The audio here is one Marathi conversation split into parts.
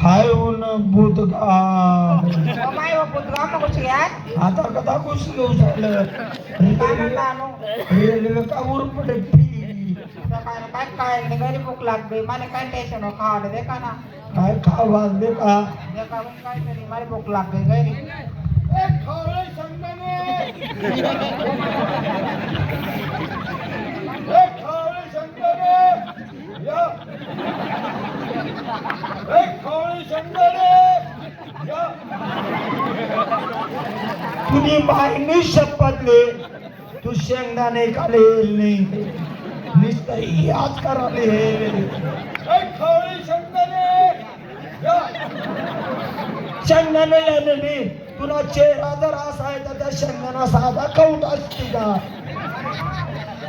हाय ऊन बुधगा माय बुधगा मग कुछ यार आता कदा कुछ घेऊ झालं रेल्वे का उरपडे काय काय घरी भूक लागली मला काय टेन्शन खावलं दे का ना काय खावा दे का काय तरी मला भूक लागली घरी तुझी बाईने शपथ ले तू शेंगदाणे खालेल नाही नुसतं याच कराले शेंगदाणे नाही तुला चेहरा जर असा आहे तर त्या शेंगदाणा साधा कौट असते का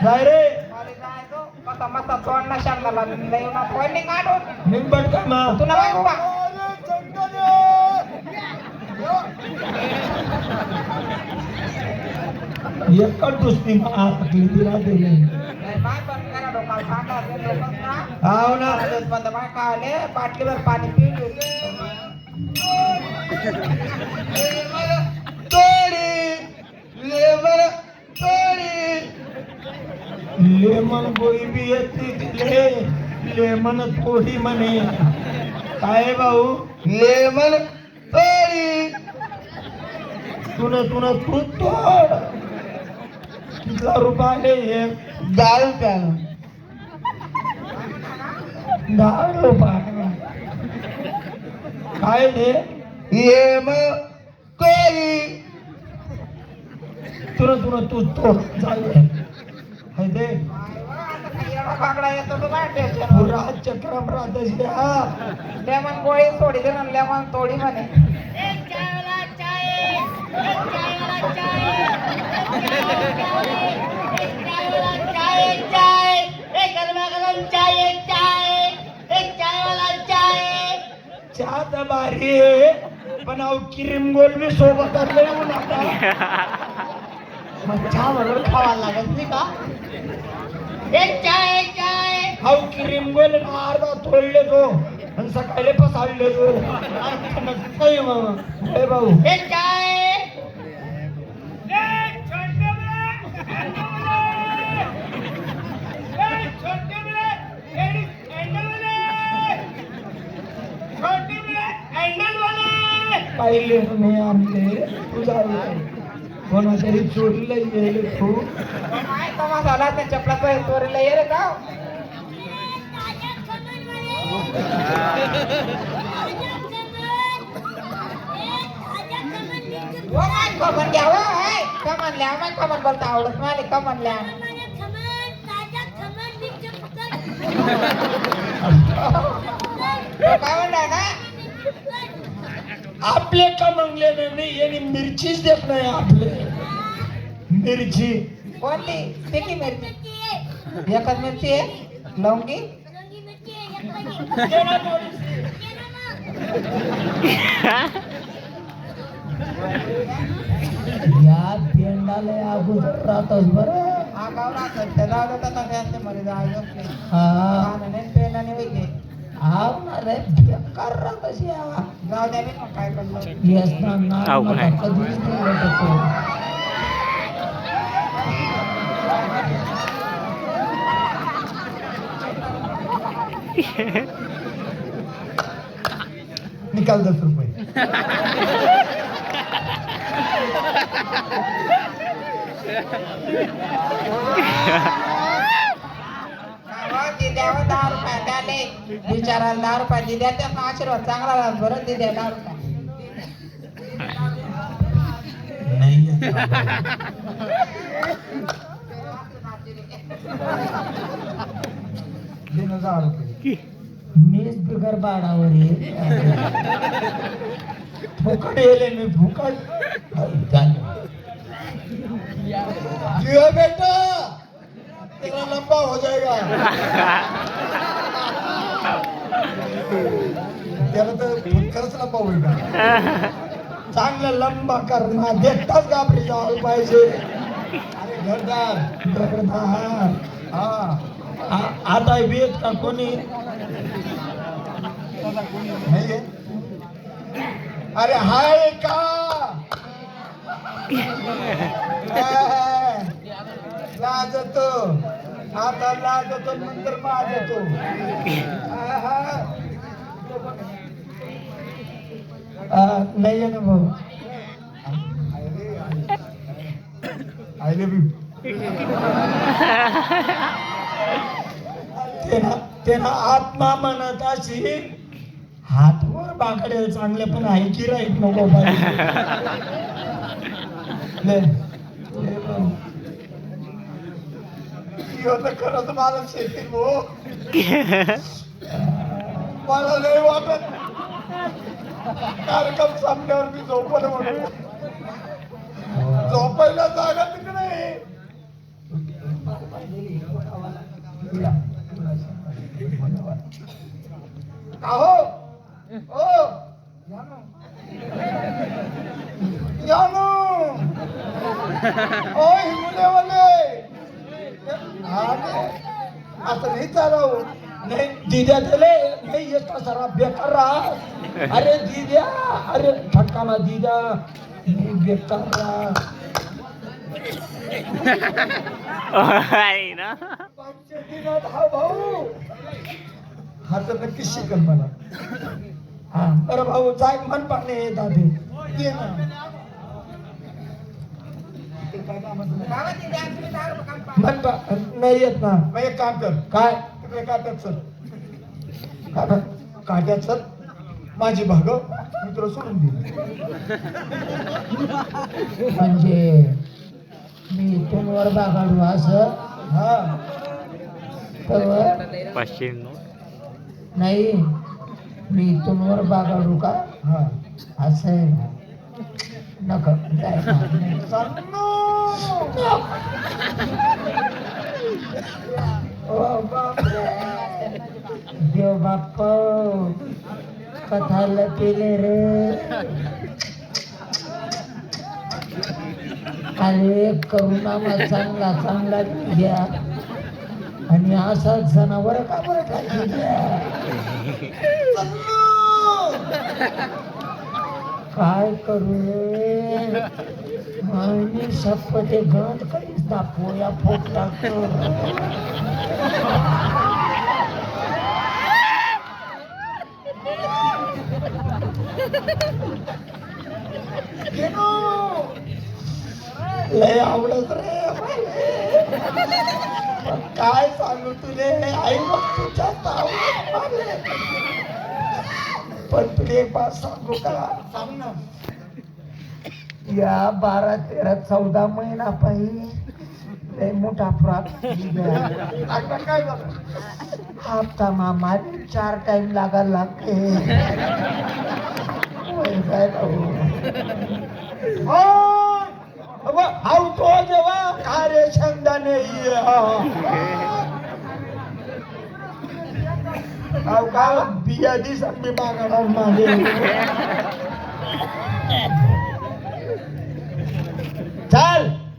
नाही रे मता मता तोंडला शांगला येऊन तोंडी काढून निंबट का मा तुला बाई बाबा एकच दुसरी आखली तिला दिली बाय बंद करा डोका सांगा ते लोकं ना हाव ना बंद बाय खाले बाटलीवर पाणी पिऊन तोडी लेमन तोडी लेमन गोई बी येते तिले लेमन थोडी म्हणे काय भाऊ लेमन तोडी तुन तू तोड कितला रुपयाले हे 10 रुपयाला 10 रुपये काय रे ये मग कोई तुला तू तोड चालू हाय दे बागडा येतो तो काय टेन्शन पुरा चक्रम राहतस हा लेमन गोळी सोडी दे ना लेमन तोडी म्हणे चहा तर भारी पण अहो क्रीम गोल मी सोबत येऊ नका मग चहा बरोबर खावा लागत नाही का हाऊ क्रीम गोल अर्धा तोडले तो आणि सकाळी पसाडले तो काही मग भाऊ पाहिले नाही आमचे तुझा कोणातरी चोरीला गेले तू काय कमा झाला त्या चपला चोरीला ये रे का कमन घ्या कमनल्या आम्हाला कमन बोलता आवडत मला कमनल्या काय म्हणला ना आपले का मंगले नाही यांनी मिरचीच देत नाही आपले मिरची कोणती तिखी मिरची एकच मिरची आहे लवंगी या पेंडाला अगोदर राहतच बरं हा गाव राहतात त्या जाऊ देतात ना त्यांच्या मध्ये जायचं हा पेनाने वैद्य हा ना रे बेकार राहतच या जाऊ द्या मी मग काय करतो येस ना मला कधीच नाही वाटत निकाल 10 रुपये दिद्यावर 10 रुपये द्याले बिचाराला 10 रुपये दिद्या त्यांना आशीर्वाद चांगला झाला बरं दिद्या 10 रुपये नाही 1000 रुपये मीच बिगर बाडावर फुकट येले मी फुकट जियो बेटा तेरा लंबा हो जाएगा त्याला तर खरंच लंबा होईल का चांगलं लंबा करणार देखताच घाबरी जायला पाहिजे अरे घरदार घरदार हा आता वेद का कोणी नाही अरे हाय का लाजतो आता लाजतो नंतर माझतो नाही आहे ना भाऊ आय लव्ह यू तेना आत्मा म्हणत अशी हातवर बाकडे चांगले पण आहे की राहीत नको खरंच मला शेती भाऊ मला नाही वाटत कार्यक्रम संपल्यावर मी झोपलं म्हणून झोपायला जागा तिकडे अहो ओ यानो ओ हिमुलेवाले असं नाही चालव नाही दिद्या दिले नाही येता सारा बेकार राहा अरे दिद्या अरे फटकाला दिद्या नाही बेकार राहा हा भाऊ हा तर नक्की शिकल मला हा बरं भाऊ जाय मन पाणी दादे ये ना मन नाही येत ना मग एक काम कर काय तिकडे काट्यात चल काट्यात चल माझी भाग मी तुला सोडून दे म्हणजे मी इथून वर बागाडू असं हा तर 500 नाही मी इथून वर बागाडू का हा असं आहे नका देव बाप कथाला केले रे अरे करुणा चांगला चांगला घ्या आणि असा जनावर का बरं काय करू रे आणि सप्पते गंध कधीच दाखवू या फोट टाकतो लय आवडत रे काय सांगू तुले आई मग तुझ्यात आवडत पण तुले एक बात सांगू का सांग ना या 12, 13, 14 महिना पाहिजे लय मोठा फ्रॉक काय झालं हप्ता मामा 4 टाइम लागायला लागते काय भाऊ तो जेव्हा कार्यक्षमता नाही का बिया दिसत मी मागणार माझे चाल